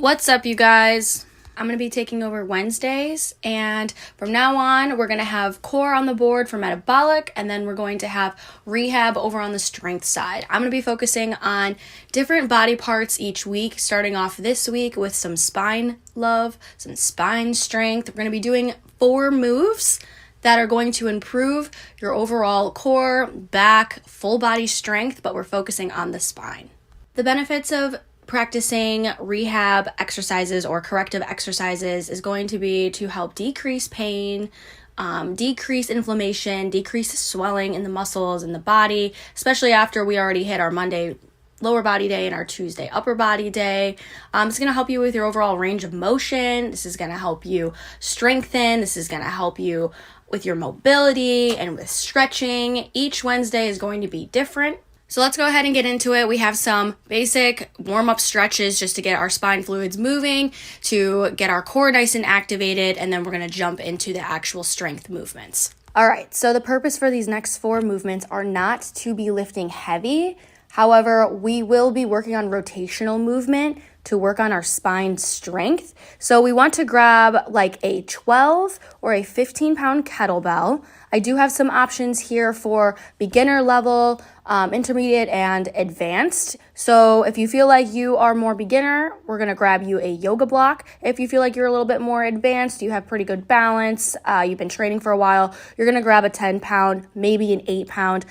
What's up, you guys? I'm going to be taking over Wednesdays, and from now on, we're going to have core on the board for metabolic, and then we're going to have rehab over on the strength side. I'm going to be focusing on different body parts each week, starting off this week with some spine love, some spine strength. We're going to be doing 4 moves that are going to improve your overall core, back, full body strength, but we're focusing on the spine. The benefits of practicing rehab exercises or corrective exercises is going to be to help decrease pain, decrease inflammation, decrease swelling in the muscles in the body, especially after we already hit our Monday lower body day and our Tuesday upper body day. It's going to help you with your overall range of motion. This is going to help you strengthen. This is going to help you with your mobility and with stretching. Each Wednesday is going to be different. So let's go ahead and get into it. We have some basic warm-up stretches just to get our spine fluids moving, to get our core nice and activated, and then we're going to jump into the actual strength movements. All right, so the purpose for these next 4 movements are not to be lifting heavy. However, we will be working on rotational movement to work on our spine strength. So we want to grab like a 12 or a 15-pound kettlebell. I do have some options here for beginner level, intermediate, and advanced. So if you feel like you are more beginner, we're going to grab you a yoga block. If you feel like you're a little bit more advanced, you have pretty good balance, you've been training for a while, you're going to grab a 10-pound, maybe an 8-pound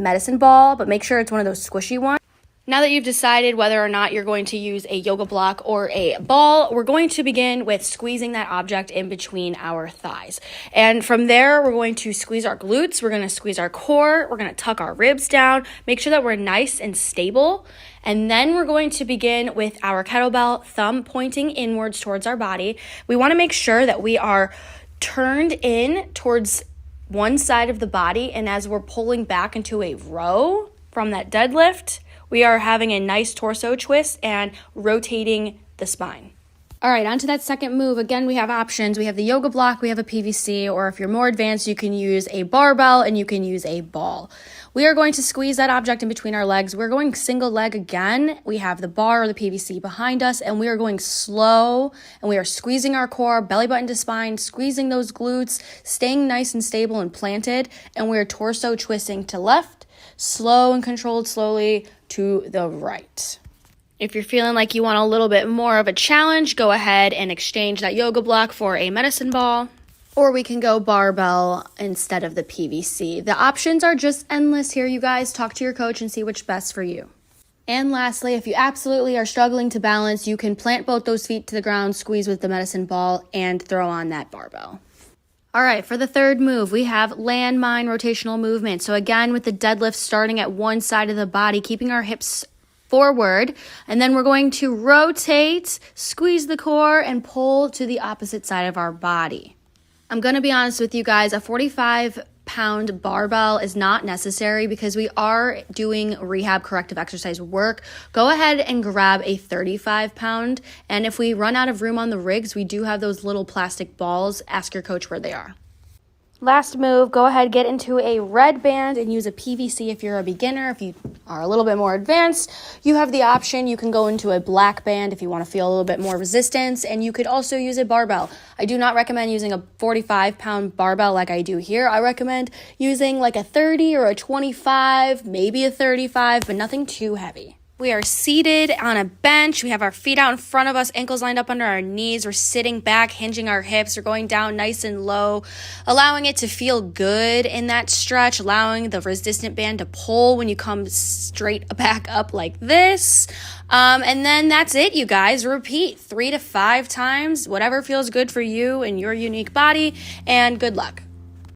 medicine ball, but make sure it's one of those squishy ones. Now that you've decided whether or not you're going to use a yoga block or a ball, we're going to begin with squeezing that object in between our thighs. And from there, we're going to squeeze our glutes, we're going to squeeze our core, we're going to tuck our ribs down, make sure that we're nice and stable. And then we're going to begin with our kettlebell, thumb pointing inwards towards our body. We want to make sure that we are turned in towards one side of the body, and as we're pulling back into a row from that deadlift, we are having a nice torso twist and rotating the spine. All right, on to that second move. Again, we have options. We have the yoga block, we have a PVC, or if you're more advanced, you can use a barbell and you can use a ball. We are going to squeeze that object in between our legs. We're going single leg again. We have the bar or the PVC behind us, and we are going slow, and we are squeezing our core, belly button to spine, squeezing those glutes, staying nice and stable and planted, and we are torso twisting to left, slow and controlled slowly to the right. If you're feeling like you want a little bit more of a challenge, go ahead and exchange that yoga block for a medicine ball, or we can go barbell instead of the PVC. The options are just endless here, you guys. Talk to your coach and see which best for you. And lastly, if you absolutely are struggling to balance, you can plant both those feet to the ground, squeeze with the medicine ball, and throw on that barbell. All right, for the third move, we have landmine rotational movement. So again, with the deadlift starting at one side of the body, keeping our hips forward, and then we're going to rotate, squeeze the core, and pull to the opposite side of our body. I'm going to be honest with you guys, a 45-pound barbell is not necessary because we are doing rehab corrective exercise work. Go ahead and grab a 35-pound, and if we run out of room on the rigs, we do have those little plastic balls. Ask your coach where they are. Last move, go ahead, get into a red band and use a PVC if you're a beginner. If you are a little bit more advanced, you have the option. You can go into a black band if you want to feel a little bit more resistance, and you could also use a barbell. I do not recommend using a 45-pound barbell like I do here. I recommend using like a 30 or a 25, maybe a 35, but nothing too heavy. We are seated on a bench. We have our feet out in front of us, ankles lined up under our knees. We're sitting back, hinging our hips. We're going down nice and low, allowing it to feel good in that stretch, allowing the resistant band to pull when you come straight back up like this. And then that's it, you guys. Repeat 3 to 5 times, whatever feels good for you and your unique body, and good luck.